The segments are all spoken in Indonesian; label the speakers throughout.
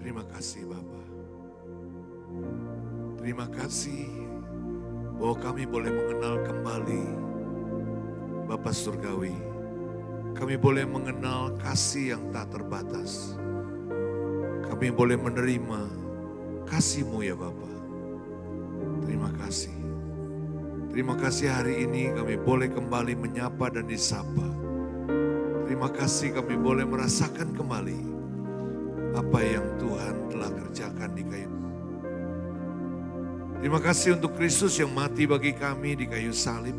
Speaker 1: Terima kasih Bapa. Terima kasih bahwa kami boleh mengenal kembali Bapa Surgawi. Kami boleh mengenal kasih yang tak terbatas. Kami boleh menerima kasih-Mu ya Bapa. Terima kasih. Terima kasih hari ini kami boleh kembali menyapa dan disapa. Terima kasih kami boleh merasakan kembali apa yang Tuhan telah kerjakan di kayu. Terima kasih untuk Kristus yang mati bagi kami di kayu salib.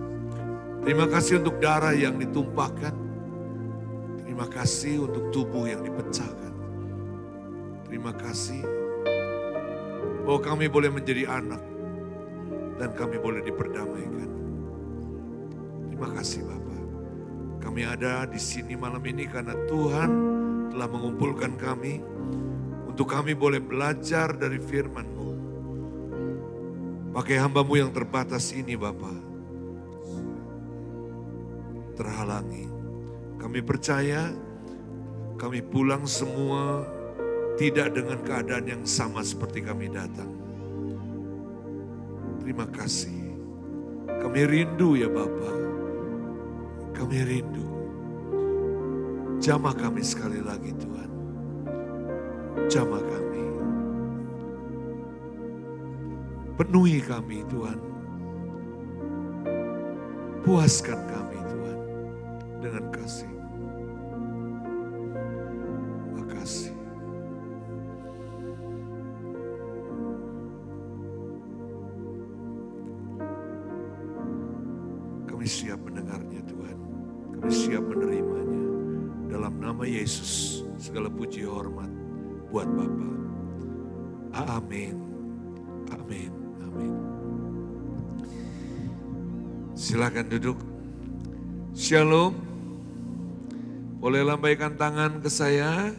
Speaker 1: Terima kasih untuk darah yang ditumpahkan. Terima kasih untuk tubuh yang dipecahkan. Terima kasih bahwa kami boleh menjadi anak dan kami boleh diperdamaikan. Terima kasih Bapa. Kami ada di sini malam ini karena Tuhan telah mengumpulkan kami untuk kami boleh belajar dari firman-Mu. Pakai hamba-Mu yang terbatas ini Bapa, terhalangi. Kami percaya kami pulang semua tidak dengan keadaan yang sama seperti kami datang. Terima kasih. Kami rindu ya Bapa. Kami rindu. Jamah kami sekali lagi Tuhan. Jamah kami. Penuhi kami Tuhan. Puaskan kami Tuhan dengan kasih. Makasih. Kami siap mendengarnya Tuhan. Kami siap menerimanya. Dalam nama Yesus segala puji hormat buat Bapa. Amin. Amin. Amin. Silakan duduk. Shalom. Boleh lambaikan tangan ke saya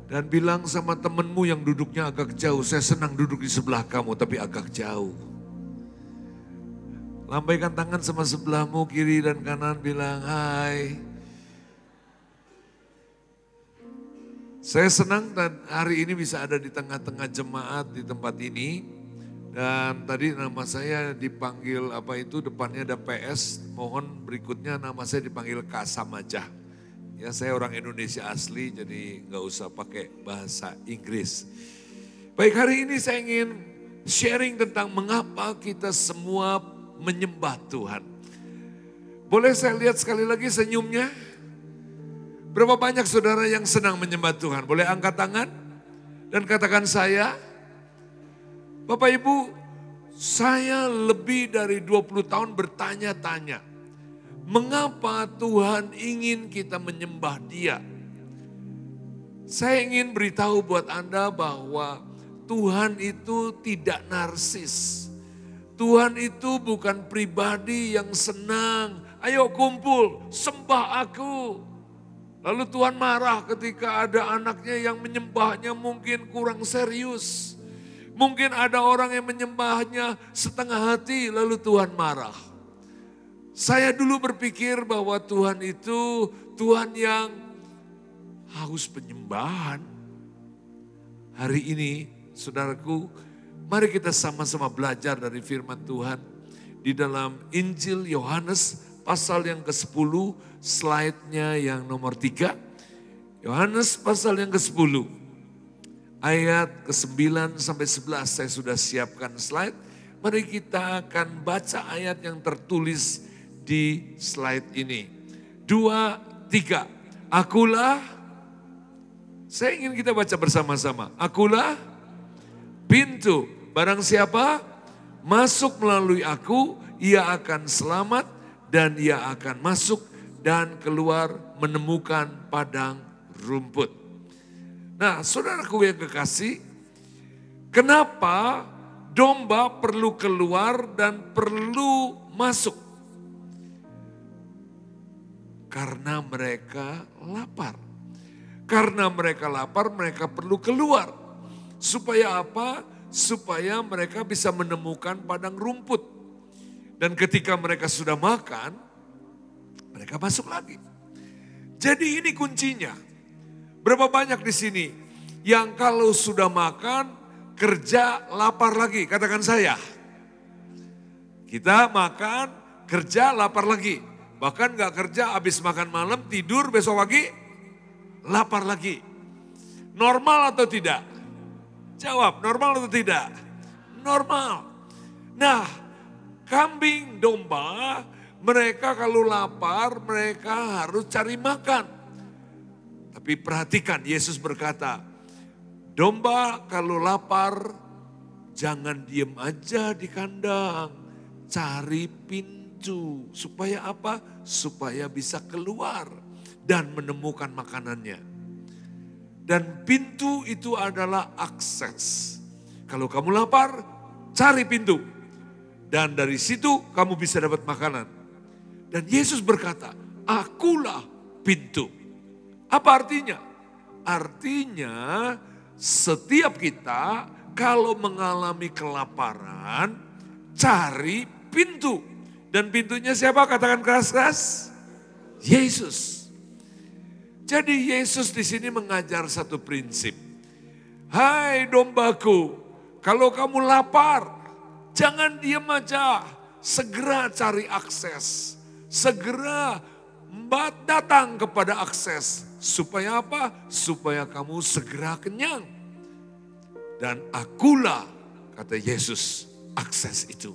Speaker 1: dan bilang sama temanmu yang duduknya agak jauh, saya senang duduk di sebelah kamu tapi agak jauh. Lambaikan tangan sama sebelahmu kiri dan kanan, bilang hai. Saya senang dan hari ini bisa ada di tengah-tengah jemaat di tempat ini. Dan tadi nama saya dipanggil apa itu, depannya ada PS, mohon berikutnya nama saya dipanggil Kasam aja. Ya saya orang Indonesia asli jadi nggak usah pakai bahasa Inggris. Baik, hari ini saya ingin sharing tentang mengapa kita semua menyembah Tuhan. Boleh saya lihat sekali lagi senyumnya? Berapa banyak saudara yang senang menyembah Tuhan? Boleh angkat tangan dan katakan saya. Bapak Ibu, Saya lebih dari 20 tahun bertanya-tanya, mengapa Tuhan ingin kita menyembah Dia? Saya ingin beritahu buat Anda bahwa Tuhan itu tidak narsis. Tuhan itu bukan pribadi yang senang, ayo kumpul, sembah aku. Lalu Tuhan marah ketika ada anaknya yang menyembahnya mungkin kurang serius. Mungkin ada orang yang menyembahnya setengah hati, lalu Tuhan marah. Saya dulu berpikir bahwa Tuhan itu Tuhan yang haus penyembahan. Hari ini, saudaraku, mari kita sama-sama belajar dari firman Tuhan. Di dalam Injil Yohanes pasal yang ke-10, slide-nya yang nomor 3. Yohanes pasal yang ke-10, ayat ke-9 sampai 11. Saya sudah siapkan slide. Mari kita akan baca ayat yang tertulis di slide ini. 2, 3. Akulah, saya ingin kita baca bersama-sama. Akulah pintu, barang siapa masuk melalui aku, ia akan selamat dan ia akan masuk dan keluar menemukan padang rumput. Nah, saudaraku yang kekasih, kenapa domba perlu keluar dan perlu masuk? Karena mereka lapar. Karena mereka lapar, mereka perlu keluar. Supaya apa? Supaya mereka bisa menemukan padang rumput. Dan ketika mereka sudah makan, mereka masuk lagi. Jadi ini kuncinya. Berapa banyak di sini yang kalau sudah makan, kerja lapar lagi? Katakan saya. Kita makan, kerja lapar lagi. Bahkan gak kerja, habis makan malam, tidur, besok pagi lapar lagi. Normal atau tidak? Jawab, normal atau tidak? Normal. Nah, kambing, domba, mereka kalau lapar, mereka harus cari makan. Tapi perhatikan, Yesus berkata, domba kalau lapar, jangan diem aja di kandang. Cari pintu. Supaya apa? Supaya bisa keluar dan menemukan makanannya. Dan pintu itu adalah akses. Kalau kamu lapar, cari pintu. Dan dari situ kamu bisa dapat makanan. Dan Yesus berkata, akulah pintu. Apa artinya? Artinya setiap kita kalau mengalami kelaparan, cari pintu. Dan pintunya siapa? Katakan keras-keras. Yesus. Jadi Yesus di sini mengajar satu prinsip. Hai dombaku, kalau kamu lapar, jangan diam aja. Segera cari akses. Segera datang kepada akses. Supaya apa? Supaya kamu segera kenyang. Dan akulah, kata Yesus, akses itu.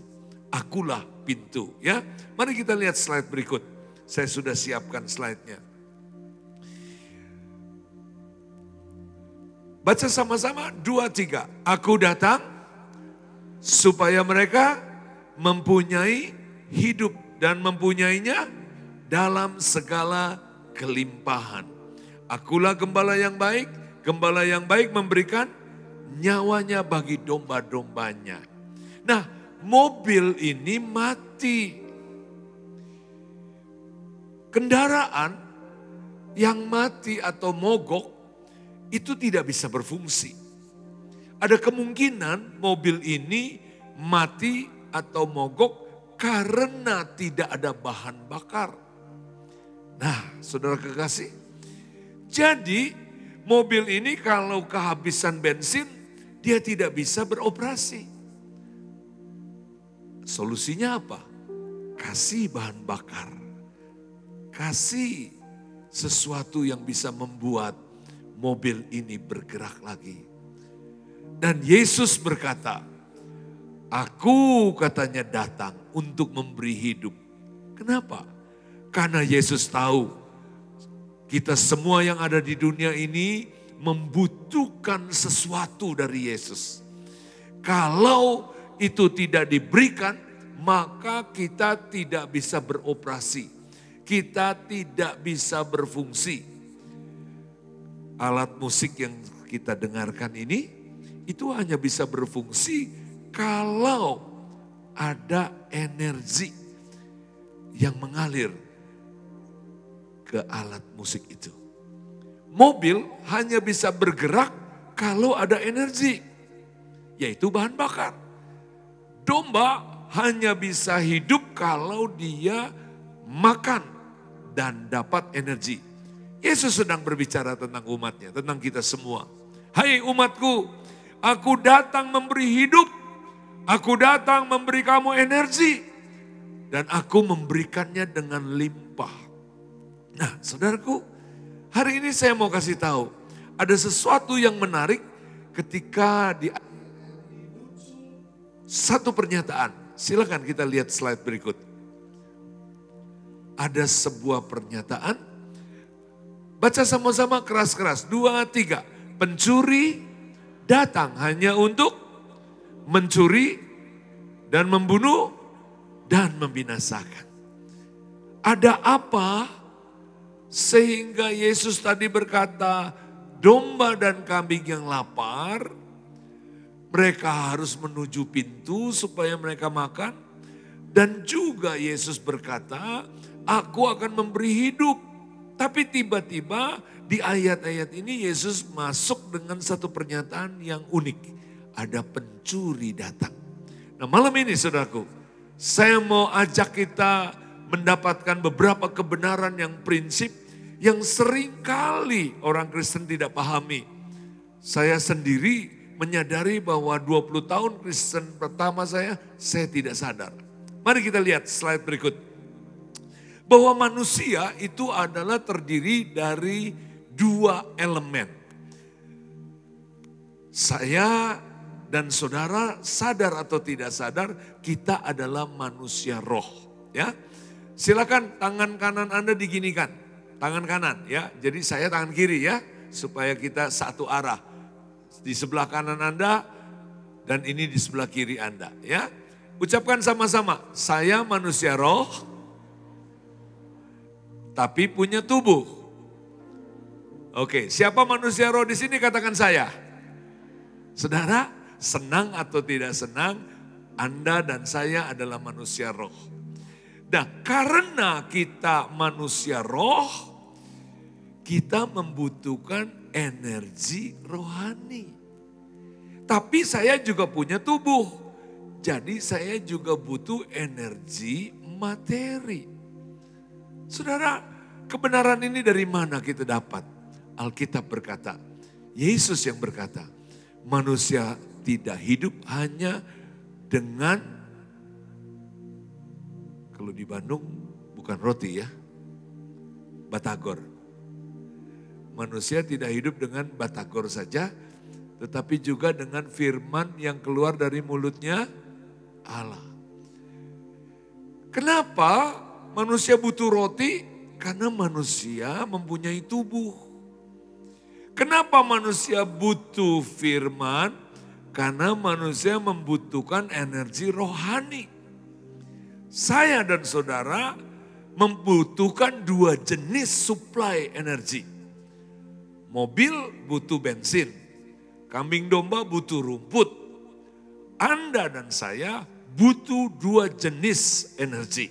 Speaker 1: Akulah pintu. Ya, mari kita lihat slide berikut. Saya sudah siapkan slide-nya. Baca sama-sama, 2, 3. Aku datang supaya mereka mempunyai hidup dan mempunyainya dalam segala kelimpahan. Akulah gembala yang baik. Gembala yang baik memberikan nyawanya bagi domba-dombanya. Nah, mobil ini mati. Kendaraan yang mati atau mogok itu tidak bisa berfungsi. Ada kemungkinan mobil ini mati atau mogok karena tidak ada bahan bakar. Nah, saudara kekasih, jadi mobil ini kalau kehabisan bensin, dia tidak bisa beroperasi. Solusinya apa? Kasih bahan bakar. Kasih sesuatu yang bisa membuat mobil ini bergerak lagi. Dan Yesus berkata, aku katanya datang untuk memberi hidup. Kenapa? Karena Yesus tahu kita semua yang ada di dunia ini membutuhkan sesuatu dari Yesus. Kalau itu tidak diberikan, maka kita tidak bisa beroperasi. Kita tidak bisa berfungsi. Alat musik yang kita dengarkan ini, itu hanya bisa berfungsi kalau ada energi yang mengalir ke alat musik itu. Mobil hanya bisa bergerak kalau ada energi, yaitu bahan bakar. Domba hanya bisa hidup kalau dia makan dan dapat energi. Yesus sedang berbicara tentang umatnya, tentang kita semua. Hai umatku, aku datang memberi hidup, aku datang memberi kamu energi, dan aku memberikannya dengan limpah. Nah saudaraku, hari ini saya mau kasih tahu, ada sesuatu yang menarik ketika di satu pernyataan. Silakan kita lihat slide berikut. Ada sebuah pernyataan, baca sama-sama keras-keras, 2, 3. Pencuri datang hanya untuk mencuri dan membunuh dan membinasakan. Ada apa sehingga Yesus tadi berkata, domba dan kambing yang lapar, mereka harus menuju pintu supaya mereka makan. Dan juga Yesus berkata, aku akan memberi hidup. Tapi tiba-tiba di ayat-ayat ini Yesus masuk dengan satu pernyataan yang unik. Ada pencuri datang. Nah malam ini saudaraku, saya mau ajak kita mendapatkan beberapa kebenaran yang prinsip yang seringkali orang Kristen tidak pahami. Saya sendiri menyadari bahwa 20 tahun Kristen pertama saya tidak sadar. Mari kita lihat slide berikut. Bahwa manusia itu adalah terdiri dari 2 elemen. Saya dan saudara sadar atau tidak sadar, kita adalah manusia roh. Ya, silakan tangan kanan Anda diginikan, tangan kanan ya. Jadi saya tangan kiri ya, supaya kita satu arah. Di sebelah kanan Anda dan ini di sebelah kiri Anda ya. Ucapkan sama-sama, saya manusia roh, tapi punya tubuh. Oke, siapa manusia roh di sini katakan saya. Saudara, senang atau tidak senang, Anda dan saya adalah manusia roh. Nah, karena kita manusia roh, kita membutuhkan energi rohani. Tapi saya juga punya tubuh. Jadi saya juga butuh energi materi. Saudara, kebenaran ini dari mana kita dapat? Alkitab berkata, Yesus yang berkata, manusia tidak hidup hanya dengan, kalau di Bandung bukan roti ya, batagor. Manusia tidak hidup dengan batagor saja, tetapi juga dengan firman yang keluar dari mulutnya Allah. Kenapa manusia butuh roti? Karena manusia mempunyai tubuh. Kenapa manusia butuh firman? Karena manusia membutuhkan energi rohani. Saya dan saudara membutuhkan 2 jenis suplai energi. Mobil butuh bensin, kambing domba butuh rumput. Anda dan saya butuh 2 jenis energi.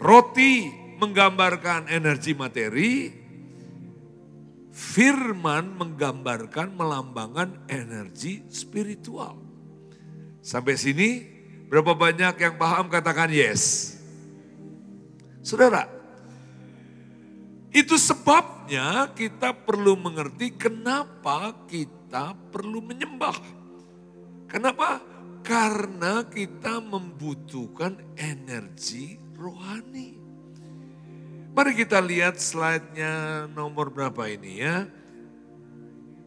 Speaker 1: Roti menggambarkan energi materi, firman menggambarkan, melambangkan energi spiritual. Sampai sini berapa banyak yang paham katakan yes. Saudara, itu sebabnya kita perlu mengerti kenapa kita perlu menyembah. Kenapa? Karena kita membutuhkan energi rohani. Mari kita lihat slide-nya nomor berapa ini ya.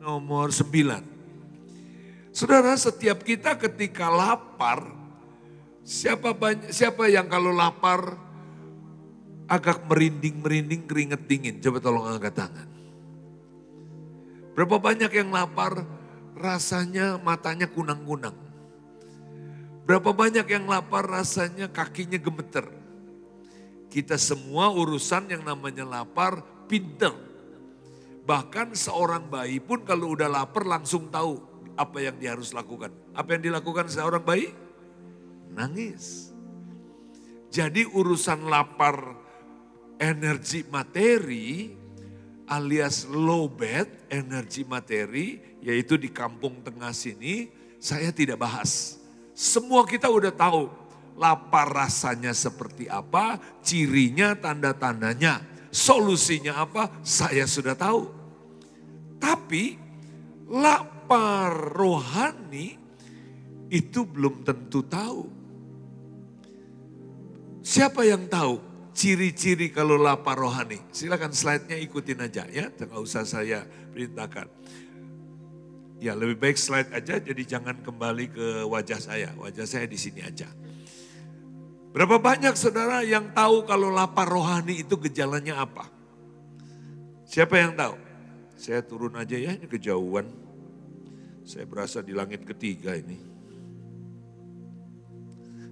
Speaker 1: Nomor 9. Saudara, setiap kita ketika lapar, siapa yang kalau lapar agak merinding-merinding keringet dingin? Coba tolong angkat tangan. Berapa banyak yang lapar rasanya matanya kunang-kunang. Berapa banyak yang lapar rasanya kakinya gemeter. Kita semua urusan yang namanya lapar pinter. Bahkan seorang bayi pun kalau udah lapar langsung tahu apa yang dia harus lakukan. Apa yang dilakukan seorang bayi? Nangis. Jadi urusan lapar energi materi alias lowbat energi materi, yaitu di kampung tengah sini, saya tidak bahas. Semua kita udah tahu lapar rasanya seperti apa, cirinya, tanda-tandanya, solusinya apa, saya sudah tahu. Tapi lapar rohani itu belum tentu tahu. Siapa yang tahu ciri-ciri kalau lapar rohani? Silakan slide-nya ikutin aja ya, tidak usah saya perintahkan. Ya lebih baik slide aja, jadi jangan kembali ke wajah saya di sini aja. Berapa banyak saudara yang tahu kalau lapar rohani itu gejalanya apa? Siapa yang tahu? Saya turun aja ya, ini kejauhan. Saya berasa di langit ketiga ini.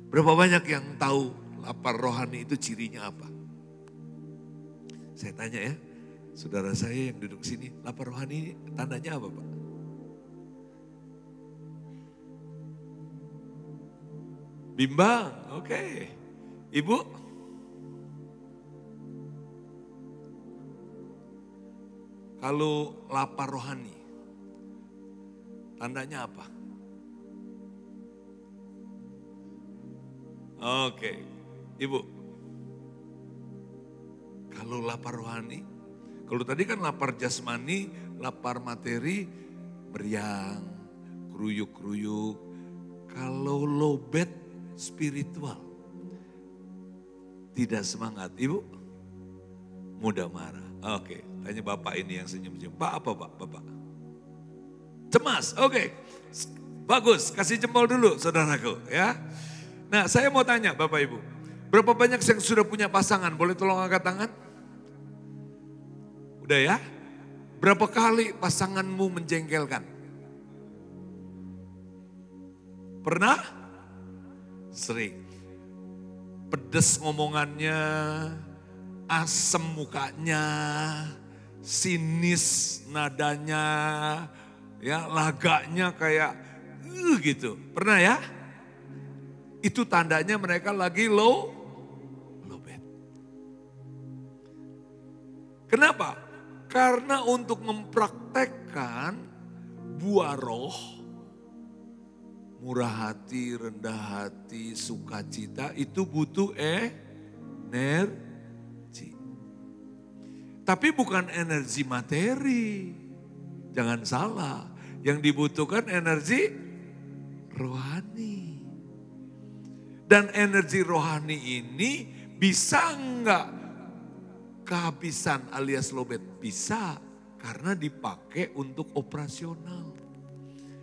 Speaker 1: Berapa banyak yang tahu lapar rohani itu cirinya apa? Saya tanya ya, saudara saya yang duduk sini, lapar rohani tandanya apa Pak? Bimbang, oke. Ibu? Kalau lapar rohani, tandanya apa? Oke, Ibu. Kalau lapar rohani, kalau tadi kan lapar jasmani, lapar materi, meriang, keruyuk-keruyuk. Kalau lowbat spiritual, tidak semangat. Ibu, mudah marah. Oke, tanya Bapak ini yang senyum-senyum. Pak apa Pak? Bapak? Cemas, oke. Bagus, kasih jempol dulu saudaraku ya. Nah saya mau tanya Bapak Ibu, berapa banyak yang sudah punya pasangan? Boleh tolong angkat tangan? Udah ya? Berapa kali pasanganmu menjengkelkan? Pernah? Sering. Pedes ngomongannya, asem mukanya, sinis nadanya, ya lagaknya kayak gitu. Pernah ya? Itu tandanya mereka lagi lowbat. Kenapa? Karena untuk mempraktekkan buah roh, murah hati, rendah hati, sukacita, itu butuh energi. Tapi bukan energi materi. Jangan salah. Yang dibutuhkan energi rohani. Dan energi rohani ini bisa enggak kehabisan alias lowbat? Bisa, karena dipakai untuk operasional.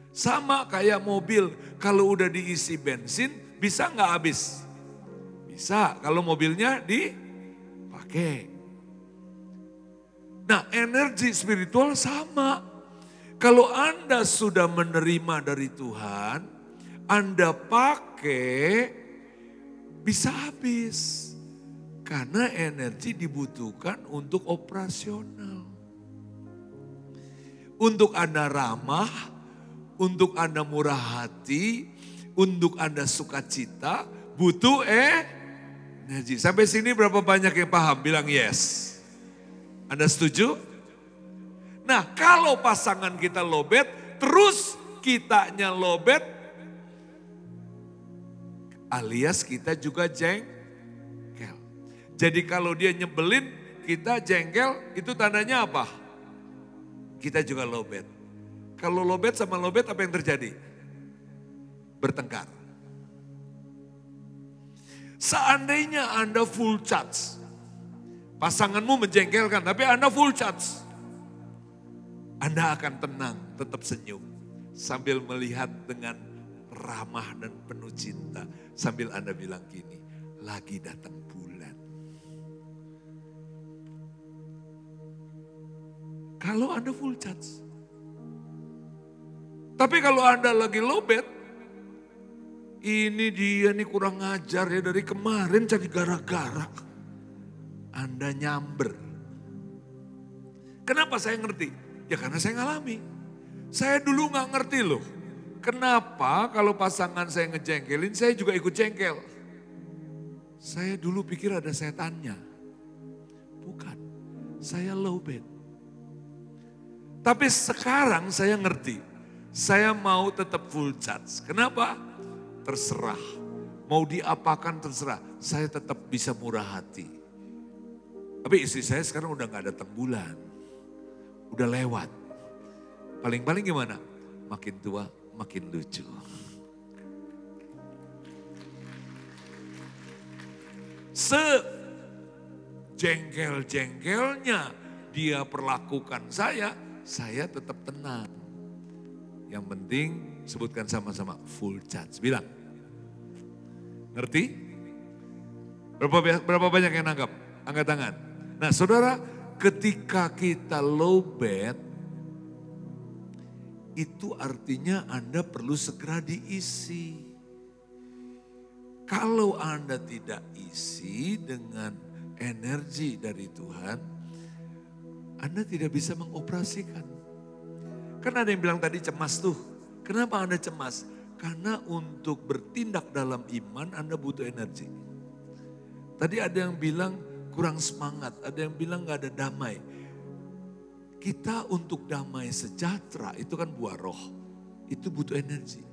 Speaker 1: Sama kayak mobil, kalau udah diisi bensin bisa enggak habis? Bisa, kalau mobilnya dipakai. Nah energi spiritual sama. Kalau Anda sudah menerima dari Tuhan, Anda pakai, bisa habis. Karena energi dibutuhkan untuk operasional. Untuk Anda ramah, untuk Anda murah hati, untuk Anda sukacita, butuh energi. Sampai sini berapa banyak yang paham? Bilang yes. Anda setuju? Nah kalau pasangan kita lowbat, terus kitanya lowbat, alias kita juga jengkel. Jadi kalau dia nyebelin, kita jengkel, itu tandanya apa? Kita juga lowbat. Kalau lowbat sama lowbat apa yang terjadi? Bertengkar. Seandainya Anda full charge, pasanganmu menjengkelkan tapi Anda full charge, Anda akan tenang, tetap senyum. Sambil melihat dengan ramah dan penuh cinta. Sambil Anda bilang gini, lagi datang bulan. Kalau Anda full charge. Tapi kalau Anda lagi lowbat, Ini dia nih kurang ngajar ya, dari kemarin jadi gara-gara. Anda nyamber. Kenapa saya ngerti? Ya karena saya ngalami. Saya dulu gak ngerti loh. Kenapa kalau pasangan saya ngejengkelin, saya juga ikut jengkel. Saya dulu pikir ada setannya. Bukan, saya low bed. Tapi sekarang saya ngerti. Saya mau tetap full charge. Kenapa? Terserah. Mau diapakan terserah. Saya tetap bisa murah hati. Tapi istri saya sekarang udah gak datang bulan. Udah lewat. Paling-paling gimana? Makin tua, makin lucu. Sejengkel-jengkelnya dia perlakukan saya tetap tenang. Yang penting sebutkan sama-sama full charge. Bilang. Ngerti? Berapa banyak yang nangkap? Angkat tangan. Nah saudara, ketika kita low bed, itu artinya Anda perlu segera diisi. Kalau Anda tidak isi dengan energi dari Tuhan, Anda tidak bisa mengoperasikan. Kan ada yang bilang tadi cemas tuh. Kenapa Anda cemas? Karena untuk bertindak dalam iman Anda butuh energi. Tadi ada yang bilang kurang semangat, ada yang bilang gak ada damai. Kita untuk damai sejahtera itu kan buah roh. Itu butuh energi.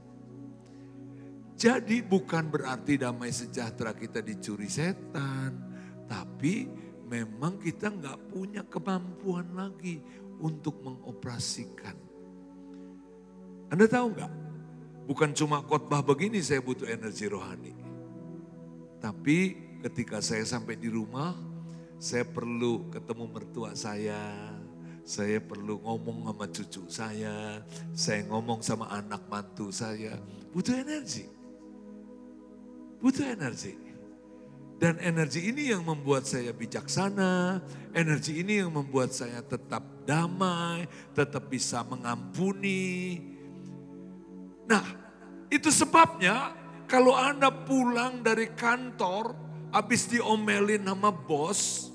Speaker 1: Jadi bukan berarti damai sejahtera kita dicuri setan. Tapi memang kita gak punya kemampuan lagi untuk mengoperasikan. Anda tahu gak? Bukan cuma khotbah begini saya butuh energi rohani. Tapi ketika saya sampai di rumah, saya perlu ketemu mertua saya perlu ngomong sama cucu saya ngomong sama anak mantu saya. Butuh energi. Butuh energi. Dan energi ini yang membuat saya bijaksana, energi ini yang membuat saya tetap damai, tetap bisa mengampuni. Nah, itu sebabnya kalau Anda pulang dari kantor, habis diomelin sama bos,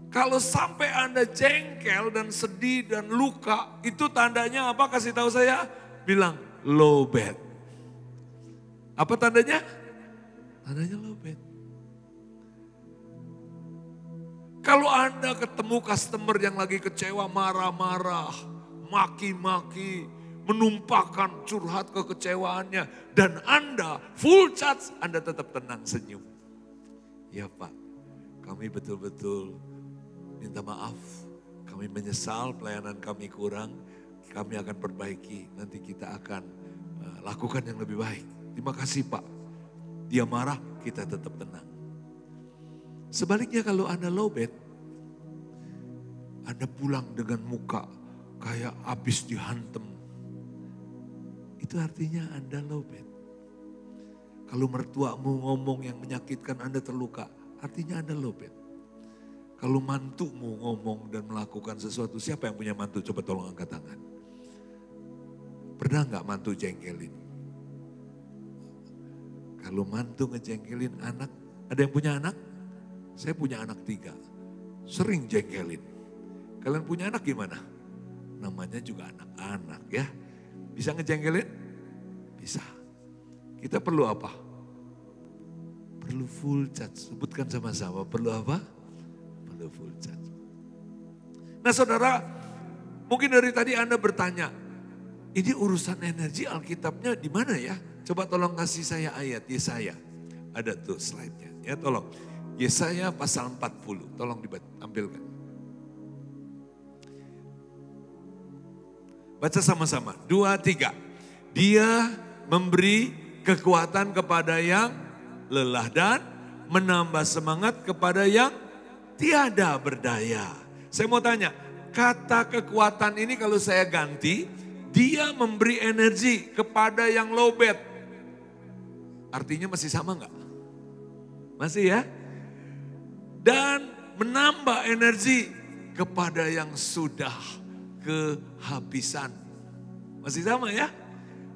Speaker 1: kalau sampai Anda jengkel dan sedih dan luka, itu tandanya apa? Kasih tahu saya, bilang low bed. Apa tandanya? Tandanya low bed. Kalau Anda ketemu customer yang lagi kecewa, marah-marah, maki-maki, menumpahkan curhat kekecewaannya, dan Anda full charge, Anda tetap tenang senyum. Ya Pak, kami betul-betul minta maaf, kami menyesal pelayanan kami kurang, kami akan perbaiki, nanti kita akan lakukan yang lebih baik. Terima kasih Pak. Dia marah, kita tetap tenang. Sebaliknya kalau Anda low bed, Anda pulang dengan muka kayak habis dihantem. Itu artinya Anda low bed. Kalau mertuamu ngomong yang menyakitkan Anda terluka, artinya Anda low bed. Kalau mantumu ngomong dan melakukan sesuatu, siapa yang punya mantu? Coba tolong angkat tangan. Pernah nggak mantu jengkelin? Kalau mantu ngejengkelin anak, ada yang punya anak? Saya punya anak 3, sering jengkelin. Kalian punya anak gimana? Namanya juga anak-anak ya. Bisa ngejengkelin? Bisa. Kita perlu apa? Perlu full charge. Sebutkan sama-sama, perlu apa? Perlu full charge. Nah saudara, mungkin dari tadi Anda bertanya, ini urusan energi Alkitabnya di mana ya? Coba tolong kasih saya ayat Yesaya. Ada tuh slide-nya. Ya tolong. Yesaya pasal 40. Tolong ditampilkan. Baca sama-sama. 2, 3. Dia memberi kekuatan kepada yang lelah dan menambah semangat kepada yang tiada berdaya. Saya mau tanya, kata kekuatan ini kalau saya ganti, dia memberi energi kepada yang low bed. Artinya masih sama enggak? Masih ya? Dan menambah energi kepada yang sudah kehabisan. Masih sama ya?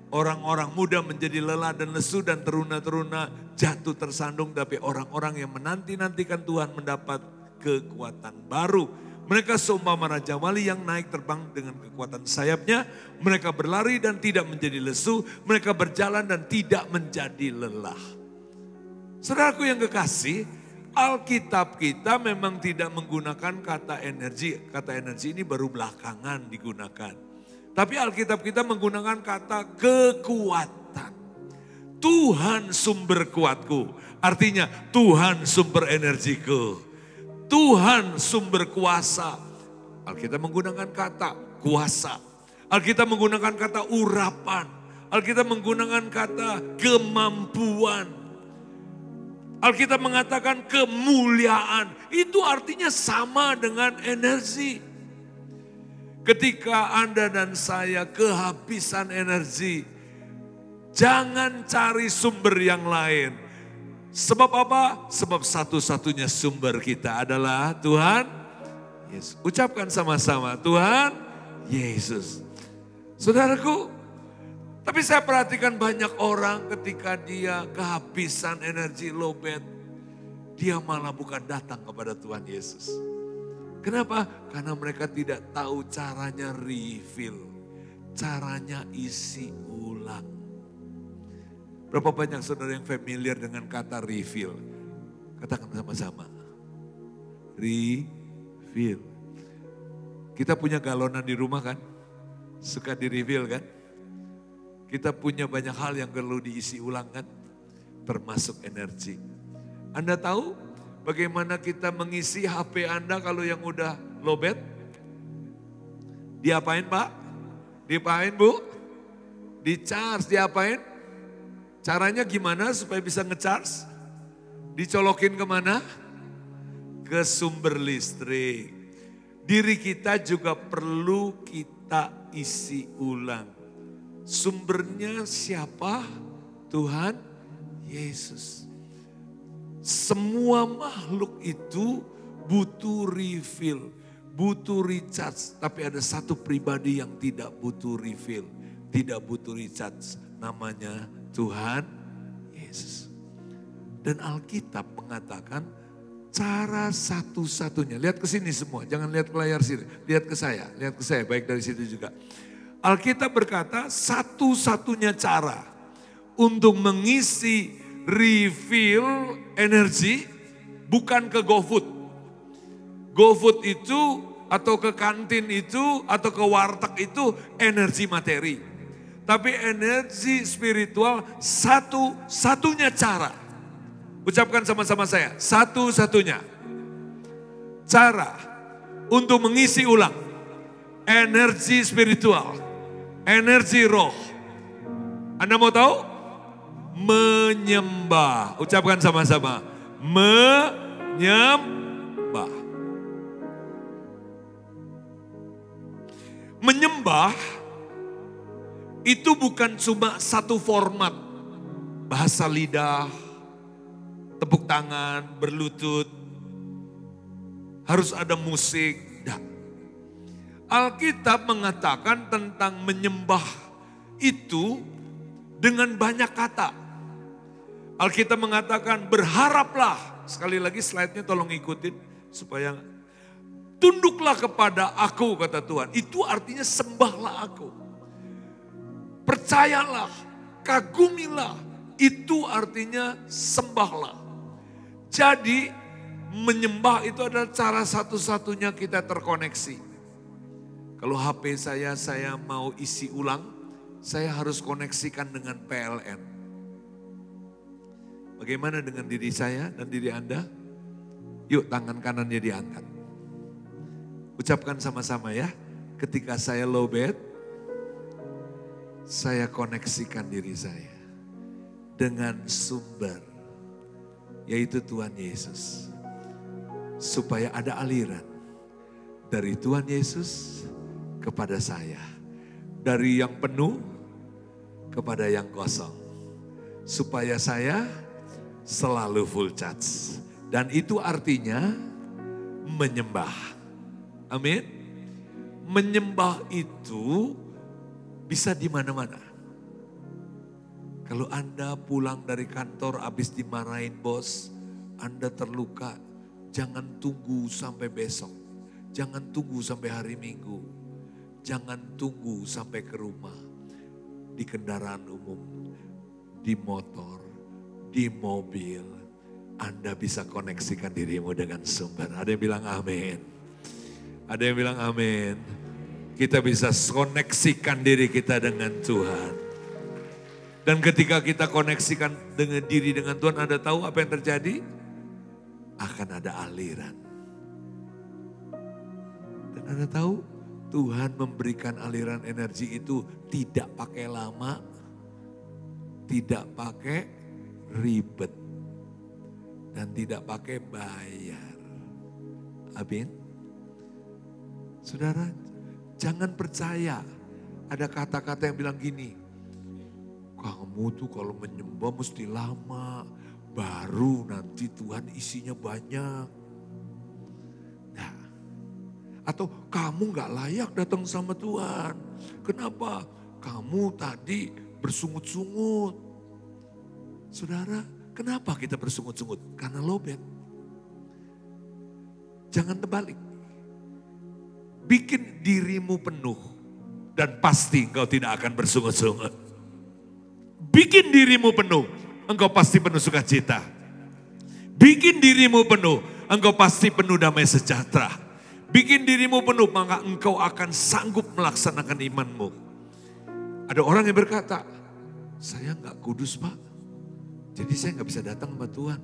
Speaker 1: Orang-orang muda menjadi lelah dan lesu dan teruna-teruna jatuh tersandung. Tapi orang-orang yang menanti-nantikan Tuhan mendapat kekuatan baru. Mereka seumpama Raja Wali yang naik terbang dengan kekuatan sayapnya. Mereka berlari dan tidak menjadi lesu. Mereka berjalan dan tidak menjadi lelah. Saudaraku yang kekasih, Alkitab kita memang tidak menggunakan kata energi. Kata energi ini baru belakangan digunakan. Tapi Alkitab kita menggunakan kata kekuatan. Tuhan sumber kuatku. Artinya Tuhan sumber energiku. Tuhan sumber kuasa. Alkitab menggunakan kata kuasa. Alkitab menggunakan kata urapan. Alkitab menggunakan kata kemampuan. Alkitab mengatakan kemuliaan. Itu artinya sama dengan energi. Ketika Anda dan saya kehabisan energi, jangan cari sumber yang lain. Sebab apa? Sebab satu-satunya sumber kita adalah Tuhan Yesus. Ucapkan sama-sama, Tuhan Yesus. Saudaraku, tapi saya perhatikan banyak orang ketika dia kehabisan energi, lowbat, dia malah bukan datang kepada Tuhan Yesus. Kenapa? Karena mereka tidak tahu caranya refill, caranya isi ulang. Berapa banyak saudara yang familiar dengan kata refill? Katakan sama-sama. Refill. Kita punya galonan di rumah kan? Suka di refill kan? Kita punya banyak hal yang perlu diisi ulang kan? Termasuk energi. Anda tahu bagaimana kita mengisi HP Anda kalau yang udah lowbat? Diapain Pak? Diapain Bu? Di-charge, diapain? Caranya gimana supaya bisa nge-charge? Dicolokin kemana? Ke sumber listrik. Diri kita juga perlu kita isi ulang. Sumbernya siapa? Tuhan Yesus. Semua makhluk itu butuh refill, butuh recharge. Tapi ada satu pribadi yang tidak butuh refill, tidak butuh recharge. Namanya Tuhan Yesus. Dan Alkitab mengatakan cara satu-satunya. Lihat ke sini semua, jangan lihat ke layar sini. Lihat ke saya, baik dari situ juga. Alkitab berkata satu-satunya cara untuk mengisi refill energi bukan ke GoFood. GoFood itu atau ke kantin itu atau ke warteg itu energi materi. Tapi energi spiritual satu-satunya cara. Ucapkan sama-sama saya, satu-satunya cara untuk mengisi ulang energi spiritual, energi roh. Anda mau tahu? Menyembah. Ucapkan sama-sama. Menyembah. Menyembah itu bukan cuma satu format. Bahasa lidah, tepuk tangan, berlutut. Harus ada musik. Tidak. Alkitab mengatakan tentang menyembah itu dengan banyak kata. Alkitab mengatakan berharaplah. Sekali lagi slide-nya tolong ikutin. Supaya tunduklah kepada aku kata Tuhan. Itu artinya sembahlah aku. Percayalah, kagumilah. Itu artinya sembahlah. Jadi menyembah itu adalah cara satu-satunya kita terkoneksi. Kalau HP saya mau isi ulang, saya harus koneksikan dengan PLN. Bagaimana dengan diri saya dan diri Anda? Yuk tangan kanannya diangkat. Ucapkan sama-sama ya. Ketika saya lowbat, saya koneksikan diri saya dengan sumber, yaitu Tuhan Yesus. Supaya ada aliran dari Tuhan Yesus kepada saya. Dari yang penuh kepada yang kosong. Supaya saya selalu full charge. Dan itu artinya menyembah. Amin. Menyembah itu bisa di mana-mana. Kalau Anda pulang dari kantor habis dimarahin bos, Anda terluka, jangan tunggu sampai besok. Jangan tunggu sampai hari Minggu. Jangan tunggu sampai ke rumah. Di kendaraan umum, di motor, di mobil, Anda bisa koneksikan dirimu dengan sumber. Ada yang bilang amin. Ada yang bilang amin. Kita bisa koneksikan diri kita dengan Tuhan. Dan ketika kita koneksikan dengan diri dengan Tuhan, Anda tahu apa yang terjadi? Akan ada aliran. Dan Anda tahu Tuhan memberikan aliran energi itu tidak pakai lama, tidak pakai ribet, dan tidak pakai bayar. Amin. Saudara, jangan percaya ada kata-kata yang bilang gini, kamu tuh kalau menyembah mesti lama, baru nanti Tuhan isinya banyak. Nah, atau kamu gak layak datang sama Tuhan. Kenapa? Kamu tadi bersungut-sungut. Saudara, kenapa kita bersungut-sungut? Karena lowbat. Jangan terbalik. Bikin dirimu penuh dan pasti engkau tidak akan bersungut-sungut. Bikin dirimu penuh, engkau pasti penuh sukacita. Bikin dirimu penuh, engkau pasti penuh damai sejahtera. Bikin dirimu penuh, maka engkau akan sanggup melaksanakan imanmu. Ada orang yang berkata, saya gak kudus Pak, jadi saya gak bisa datang sama Tuhan.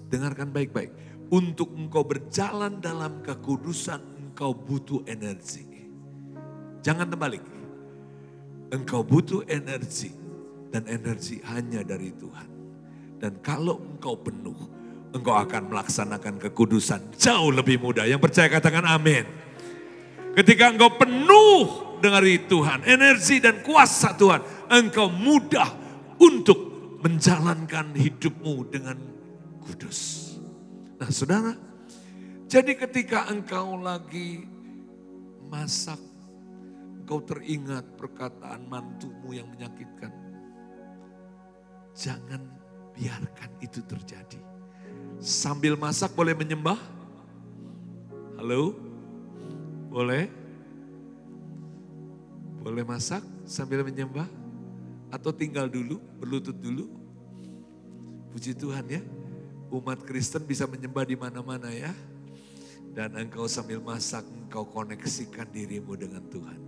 Speaker 1: Dengarkan baik-baik, untuk engkau berjalan dalam kekudusan, engkau butuh energi. Jangan terbalik, engkau butuh energi. Dan energi hanya dari Tuhan. Dan kalau engkau penuh, engkau akan melaksanakan kekudusan jauh lebih mudah. Yang percaya katakan amin. Ketika engkau penuh dari Tuhan, energi dan kuasa Tuhan, engkau mudah untuk menjalankan hidupmu dengan kudus. Nah saudara, jadi ketika engkau lagi masak, engkau teringat perkataan mantumu yang menyakitkan. Jangan biarkan itu terjadi. Sambil masak boleh menyembah? Halo? Boleh? Boleh masak sambil menyembah? Atau tinggal dulu, berlutut dulu? Puji Tuhan ya. Umat Kristen bisa menyembah di mana-mana ya. Dan engkau sambil masak, engkau koneksikan dirimu dengan Tuhan.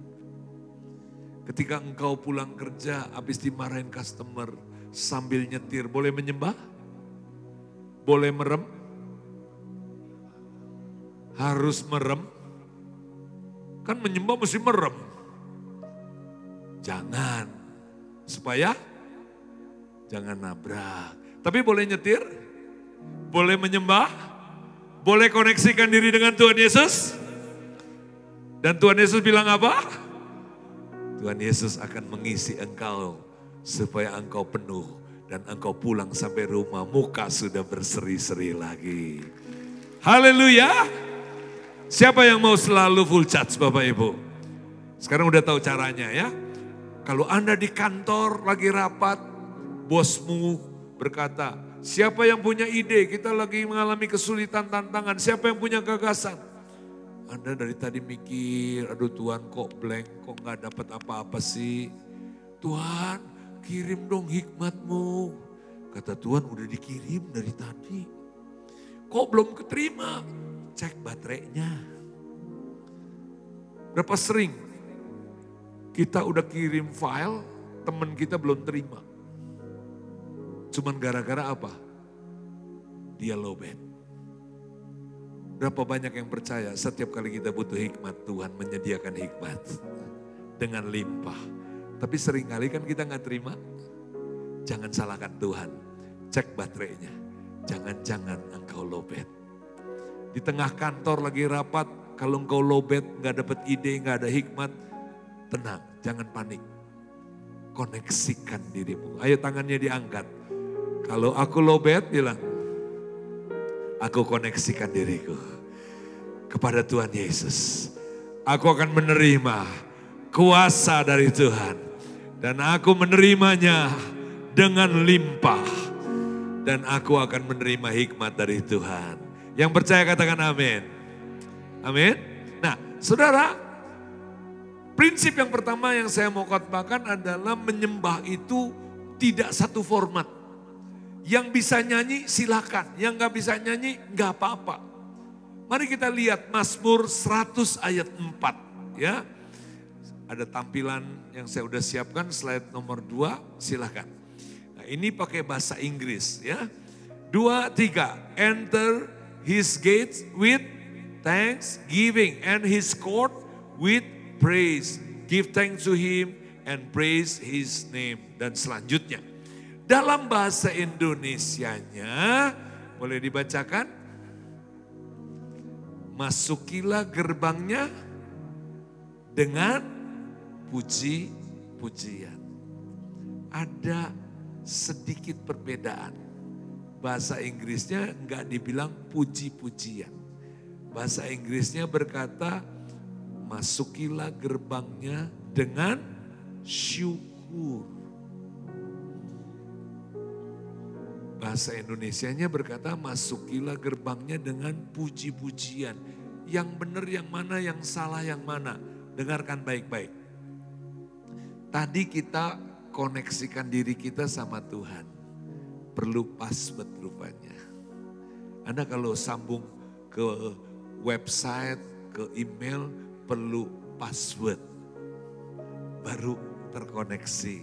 Speaker 1: Ketika engkau pulang kerja, habis dimarahin customer, sambil nyetir, boleh menyembah? Boleh merem? Harus merem? Kan menyembah mesti merem. Jangan. Supaya jangan nabrak. Tapi boleh nyetir? Boleh menyembah? Boleh koneksikan diri dengan Tuhan Yesus? Dan Tuhan Yesus bilang apa? Tuhan Yesus akan mengisi engkau supaya engkau penuh dan engkau pulang sampai rumah muka sudah berseri-seri lagi. Haleluya. Siapa yang mau selalu full charge Bapak Ibu? Sekarang udah tahu caranya ya. Kalau Anda di kantor lagi rapat, bosmu berkata, siapa yang punya ide? Kita lagi mengalami kesulitan, tantangan. Siapa yang punya gagasan? Anda dari tadi mikir, aduh Tuhan kok blank, kok gak dapat apa-apa sih. Tuhan, kirim dong hikmatmu. Kata Tuhan udah dikirim dari tadi. Kok belum keterima? Cek baterainya. Berapa sering kita udah kirim file, teman kita belum terima. Cuman gara-gara apa? Dia lowbat. Berapa banyak yang percaya setiap kali kita butuh hikmat, Tuhan menyediakan hikmat dengan limpah. Tapi seringkali kan kita nggak terima. Jangan salahkan Tuhan. Cek baterainya. Jangan-jangan engkau lowbat. Di tengah kantor lagi rapat, kalau engkau lowbat, nggak dapat ide, nggak ada hikmat, tenang, jangan panik. Koneksikan dirimu. Ayo tangannya diangkat. Kalau aku lowbat, bilang, aku koneksikan diriku kepada Tuhan Yesus. Aku akan menerima kuasa dari Tuhan. Dan aku menerimanya dengan limpah. Dan aku akan menerima hikmat dari Tuhan. Yang percaya katakan amin. Amin. Nah saudara, prinsip yang pertama yang saya mau khotbahkan adalah menyembah itu tidak satu format. Yang bisa nyanyi silakan, yang gak bisa nyanyi gak apa-apa. Mari kita lihat Mazmur 100 ayat 4 ya. Ada tampilan yang saya udah siapkan, slide nomor 2, silakan. Nah, ini pakai bahasa Inggris ya. 2, 3, enter his gates with thanksgiving and his court with praise. Give thanks to him and praise his name. Dan selanjutnya, dalam bahasa Indonesianya, boleh dibacakan? Masukilah gerbangnya dengan puji-pujian. Ada sedikit perbedaan. Bahasa Inggrisnya enggak dibilang puji-pujian. Bahasa Inggrisnya berkata, masukilah gerbangnya dengan syukur. Bahasa Indonesianya berkata, masukilah gerbangnya dengan puji-pujian. Yang benar yang mana, yang salah yang mana. Dengarkan baik-baik. Tadi kita koneksikan diri kita sama Tuhan. Perlu password rupanya. Anda kalau sambung ke website, ke email, perlu password. Baru terkoneksi.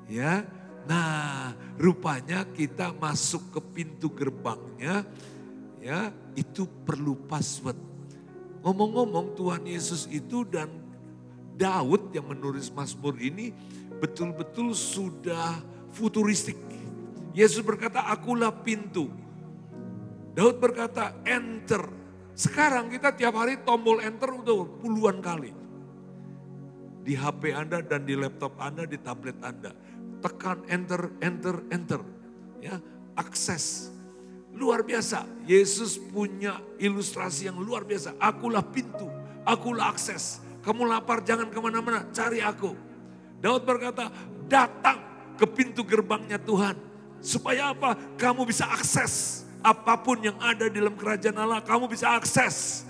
Speaker 1: Ya, nah rupanya kita masuk ke pintu gerbangnya, ya itu perlu password. Ngomong-ngomong Tuhan Yesus itu dan Daud yang menulis Mazmur ini betul-betul sudah futuristik. Yesus berkata, akulah pintu. Daud berkata, enter. Sekarang kita tiap hari tombol enter udah puluhan kali. Di HP Anda dan di laptop Anda, di tablet Anda. Tekan enter, enter, enter. Ya, akses. Luar biasa. Yesus punya ilustrasi yang luar biasa. Akulah pintu, akulah akses. Kamu lapar jangan kemana-mana, cari aku. Daud berkata, datang ke pintu gerbangnya Tuhan. Supaya apa? Kamu bisa akses. Apapun yang ada di dalam kerajaan Allah, kamu bisa akses.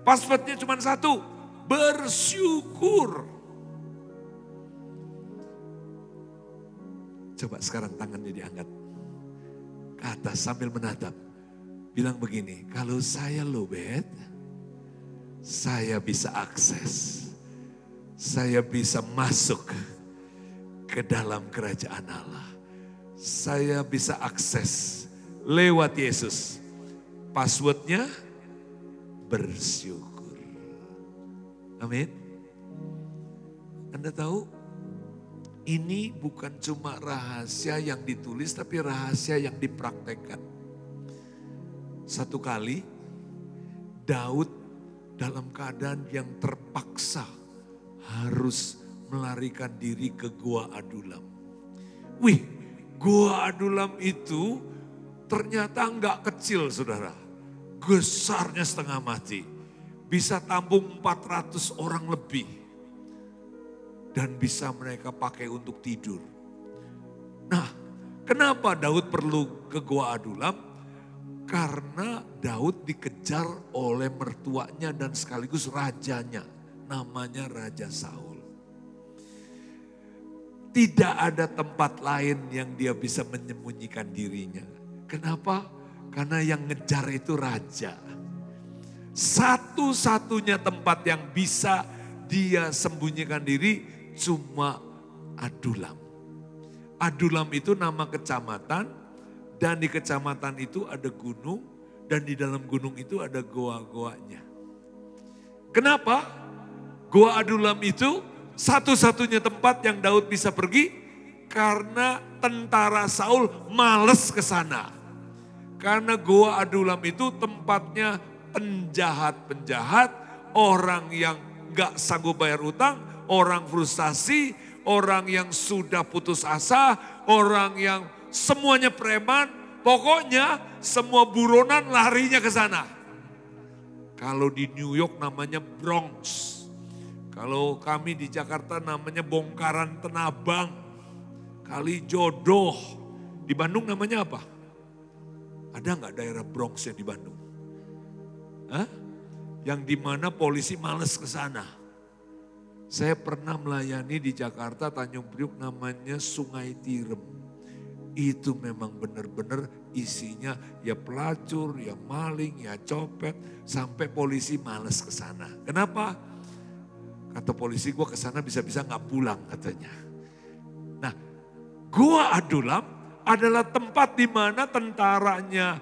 Speaker 1: Passwordnya cuma satu, bersyukur. Coba sekarang tangannya diangkat ke atas sambil menatap. Bilang begini, kalau saya lowbat, saya bisa akses. Saya bisa masuk ke dalam kerajaan Allah. Saya bisa akses lewat Yesus. Passwordnya bersyukur. Amin. Anda tahu, ini bukan cuma rahasia yang ditulis, tapi rahasia yang dipraktekkan. Satu kali, Daud dalam keadaan yang terpaksa harus melarikan diri ke Gua Adulam. Wih, Gua Adulam itu ternyata enggak kecil saudara. Besarnya setengah mati. Bisa tampung 400 orang lebih. Dan bisa mereka pakai untuk tidur. Nah, kenapa Daud perlu ke Gua Adulam? Karena Daud dikejar oleh mertuanya dan sekaligus rajanya. Namanya Raja Saul. Tidak ada tempat lain yang dia bisa menyembunyikan dirinya. Kenapa? Karena yang ngejar itu raja. Satu-satunya tempat yang bisa dia sembunyikan diri cuma Adulam. Adulam itu nama kecamatan dan di kecamatan itu ada gunung dan di dalam gunung itu ada goa-goanya. Kenapa? Goa Adulam itu satu-satunya tempat yang Daud bisa pergi karena tentara Saul males ke sana. Karena Goa Adulam itu tempatnya penjahat-penjahat, orang yang gak sanggup bayar utang, orang frustasi, orang yang sudah putus asa, orang yang semuanya preman, pokoknya semua buronan larinya ke sana. Kalau di New York namanya Bronx, kalau kami di Jakarta namanya bongkaran tenabang. Kali Jodoh. Di Bandung namanya apa? Ada nggak daerah Bronx yang di Bandung? Hah? Yang dimana polisi males ke sana. Saya pernah melayani di Jakarta, Tanjung Priuk, namanya Sungai Tirem. Itu memang benar-benar isinya ya pelacur, ya maling, ya copet. Sampai polisi males ke sana. Kenapa? Kata polisi, gue ke sana bisa-bisa gak pulang katanya. Nah, Gua Adulam adalah tempat di mana tentaranya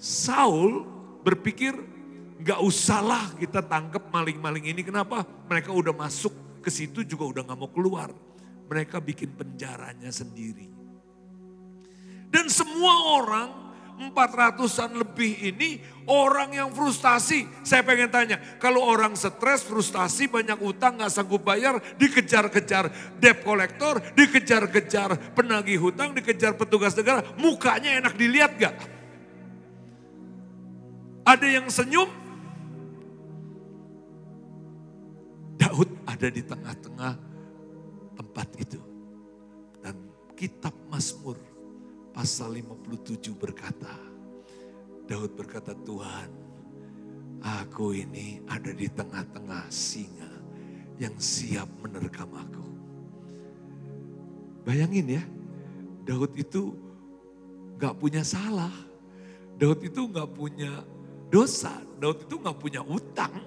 Speaker 1: Saul berpikir gak usahlah kita tangkap maling-maling ini. Kenapa? Mereka udah masuk ke situ juga udah gak mau keluar. Mereka bikin penjaranya sendiri. Dan semua orang 400-an lebih ini orang yang frustasi. Saya pengen tanya, kalau orang stres, frustasi, banyak utang, gak sanggup bayar, dikejar-kejar debt collector, dikejar-kejar penagih hutang, dikejar petugas negara, mukanya enak dilihat gak? Ada yang senyum? Daud ada di tengah-tengah tempat itu. Dan kitab Mazmur pasal 57 berkata, Daud berkata, Tuhan, aku ini ada di tengah-tengah singa yang siap menerkam aku. Bayangin ya, Daud itu gak punya salah. Daud itu gak punya dosa. Daud itu gak punya utang.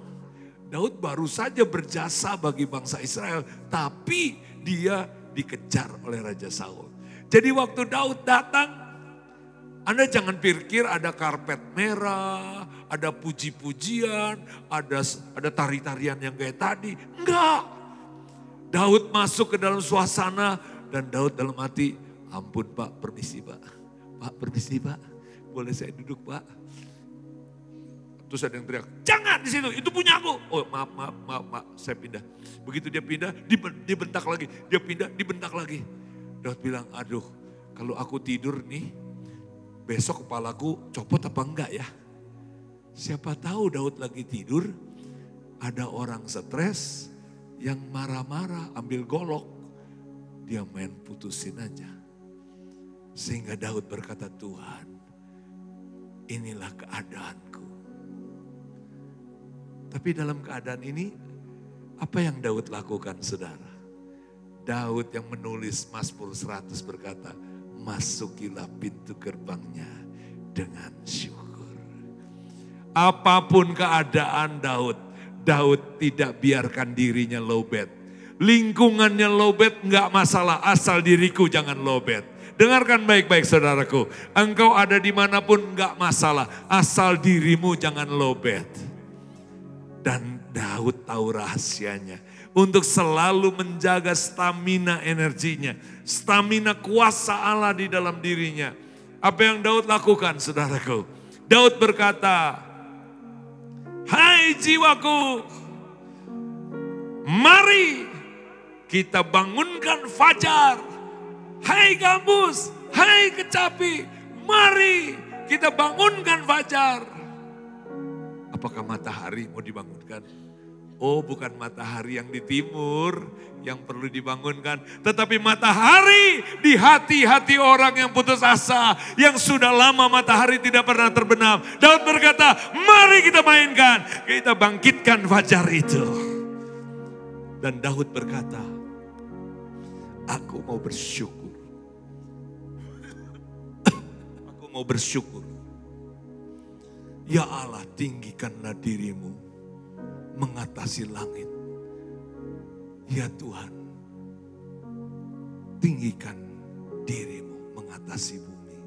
Speaker 1: Daud baru saja berjasa bagi bangsa Israel, tapi dia dikejar oleh Raja Saul. Jadi waktu Daud datang, Anda jangan pikir ada karpet merah, ada puji-pujian, ada tari-tarian yang kayak tadi. Enggak. Daud masuk ke dalam suasana dan Daud dalam hati, ampun Pak, permisi Pak. Pak, permisi Pak, boleh saya duduk Pak? Terus ada yang teriak, jangan di situ, itu punya aku. Oh maaf, saya pindah. Begitu dia pindah, dibentak lagi. Dia pindah, dibentak lagi. Daud bilang, aduh kalau aku tidur nih, besok kepalaku copot apa enggak ya? Siapa tahu Daud lagi tidur, ada orang stres yang marah-marah, ambil golok. Dia main putusin aja. Sehingga Daud berkata, Tuhan, inilah keadaanku. Tapi dalam keadaan ini, apa yang Daud lakukan saudara? Daud yang menulis Mazmur 100 berkata, masukilah pintu gerbangnya dengan syukur. Apapun keadaan Daud tidak biarkan dirinya lowbat. Lingkungannya lowbat enggak masalah, asal diriku jangan lowbat. Dengarkan baik-baik saudaraku, engkau ada dimanapun enggak masalah, asal dirimu jangan lowbat. Dan Daud tahu rahasianya. Untuk selalu menjaga stamina energinya. Stamina kuasa Allah di dalam dirinya. Apa yang Daud lakukan saudaraku? Daud berkata, hai jiwaku, mari kita bangunkan fajar. Hai gambus, hai kecapi, mari kita bangunkan fajar. Apakah matahari mau dibangunkan? Oh, bukan matahari yang di timur yang perlu dibangunkan. Tetapi matahari di hati-hati orang yang putus asa. Yang sudah lama matahari tidak pernah terbenam. Daud berkata, mari kita mainkan. Kita bangkitkan fajar itu. Dan Daud berkata, aku mau bersyukur. Aku mau bersyukur. Ya Allah, tinggikanlah dirimu mengatasi langit. Ya Tuhan, tinggikan dirimu mengatasi bumi.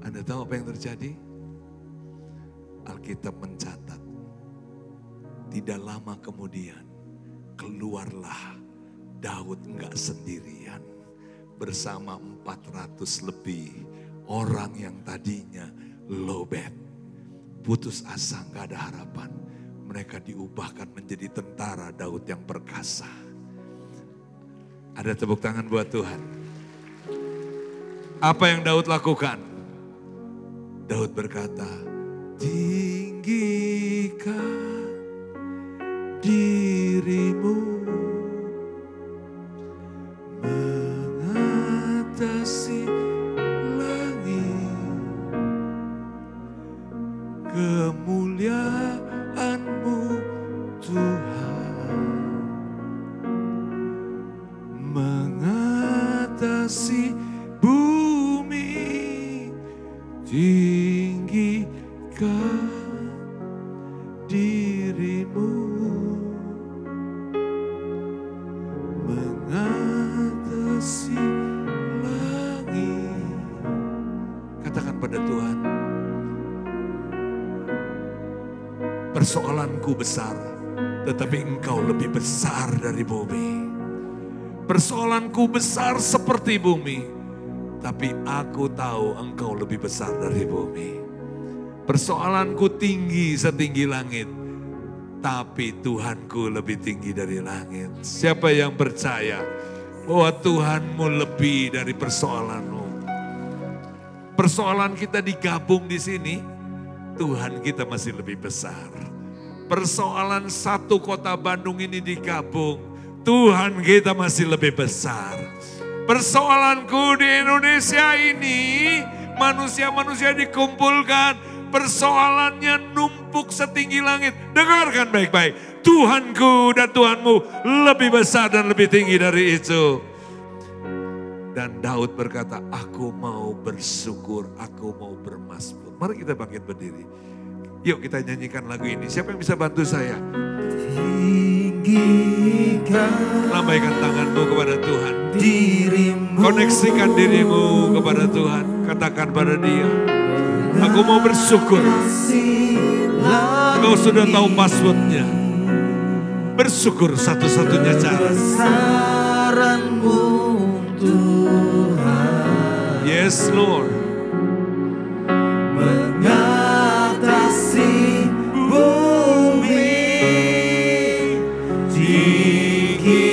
Speaker 1: Anda tahu apa yang terjadi? Alkitab mencatat, tidak lama kemudian keluarlah Daud enggak sendirian. Bersama 400 lebih orang yang tadinya lowbat. Putus asa, gak ada harapan. Mereka diubahkan menjadi tentara Daud yang perkasa. Ada tepuk tangan buat Tuhan. Apa yang Daud lakukan? Daud berkata, tinggikan dirimu tinggikan dirimu mengatasi langit. Katakan pada Tuhan, persoalanku besar, tetapi Engkau lebih besar dari bumi. Persoalanku besar seperti bumi, tapi aku tahu Engkau lebih besar dari bumi. Persoalanku tinggi setinggi langit, tapi Tuhanku lebih tinggi dari langit. Siapa yang percaya bahwa Tuhanmu lebih dari persoalanmu? Persoalan kita digabung di sini, Tuhan kita masih lebih besar. Persoalan satu kota Bandung ini digabung, Tuhan kita masih lebih besar. Persoalanku di Indonesia ini, manusia-manusia dikumpulkan, persoalannya numpuk setinggi langit. Dengarkan baik-baik, Tuhanku dan Tuhanmu lebih besar dan lebih tinggi dari itu. Dan Daud berkata, aku mau bersyukur, aku mau bermazmur. Mari kita bangkit berdiri. Yuk kita nyanyikan lagu ini. Siapa yang bisa bantu saya? Lambaikan tanganmu kepada Tuhan. Koneksikan dirimu kepada Tuhan. Katakan pada Dia, aku mau bersyukur. Kau sudah tahu passwordnya. Bersyukur satu-satunya cara. Yes Lord.
Speaker 2: Mengatasi bumi, tinggikan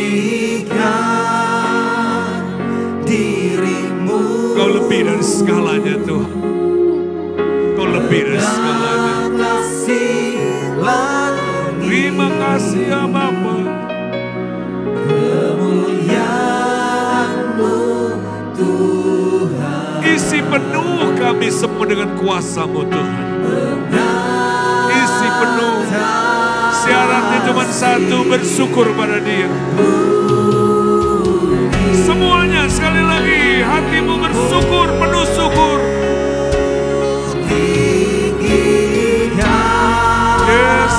Speaker 2: dirimu.
Speaker 1: Kau lebih dari segalanya Tuhan. Kau lebih dari segalanya. Terima kasih ya Bapa.
Speaker 2: Kemuliaan-Mu Tuhan.
Speaker 1: Isi penuh kami semua dengan kuasa-Mu Tuhan. Isi penuh. Syaratnya cuma satu, bersyukur pada Dia. Semuanya sekali lagi, hatimu bersyukur, penuh syukur. Yes.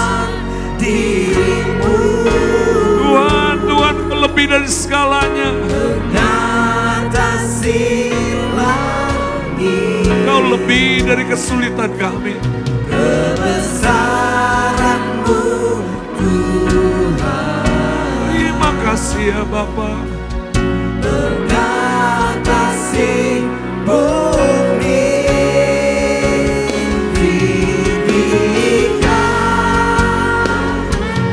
Speaker 1: Tuhan lebih dari segalanya. Kau lebih dari kesulitan kami.
Speaker 2: Kebesaran-Mu Tuhan.
Speaker 1: Terima kasih ya Bapa.
Speaker 2: Mengatasi bumi, tinggikan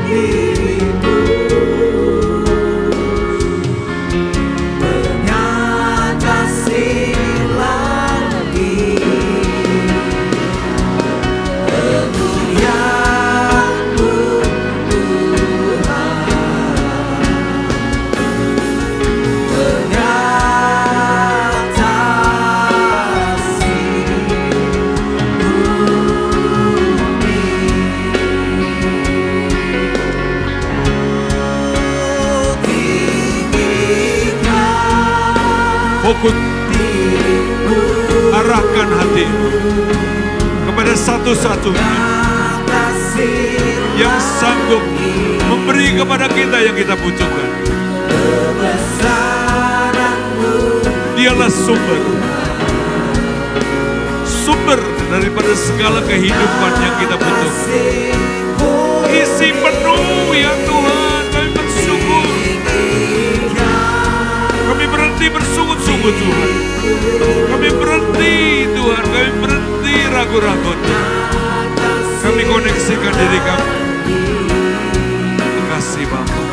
Speaker 2: dirimu. Mengatasi langit. Kemuliaan-Mu Tuhan. Mengatasi
Speaker 1: Fokus, arahkan hatimu kepada satu-satunya yang sanggup memberi kepada kita yang kita butuhkan. Dialah sumber daripada segala kehidupan yang kita butuhkan. Isi penuh ya Tuhan, kami bersyukur. Kami berhenti bersungguh-sungguh Tuhan. Kami berhenti Tuhan, kami berhenti ragu-ragu. Kami koneksikan diri kami. Terima kasih Bapa.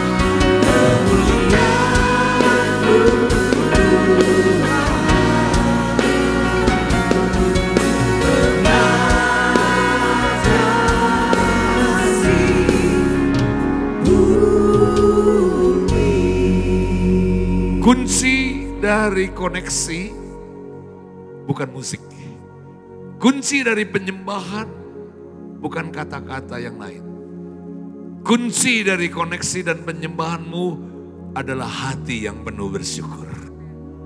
Speaker 1: Kunci dari koneksi bukan musik. Kunci dari penyembahan bukan kata-kata yang lain. Kunci dari koneksi dan penyembahanmu adalah hati yang penuh bersyukur.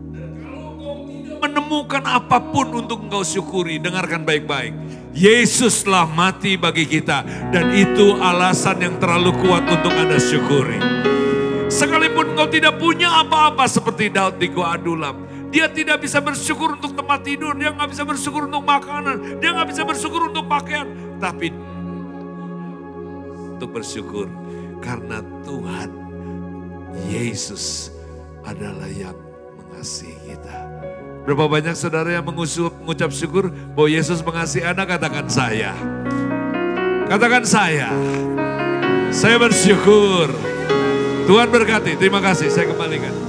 Speaker 1: Dan kalau kau tidak menemukan apapun untuk engkau syukuri. Dengarkan baik-baik. Yesuslah mati bagi kita. Dan itu alasan yang terlalu kuat untuk Anda syukuri. Sekalipun engkau tidak punya apa-apa seperti Daud di Gua Adulam. Dia tidak bisa bersyukur untuk tempat tidur. Dia nggak bisa bersyukur untuk makanan. Dia nggak bisa bersyukur untuk pakaian. Tapi untuk bersyukur karena Tuhan Yesus adalah yang mengasihi kita. Berapa banyak saudara yang mengucap syukur bahwa Yesus mengasihi Anda? Katakan saya. Katakan saya. Saya bersyukur. Tuhan berkati. Terima kasih. Saya kembalikan.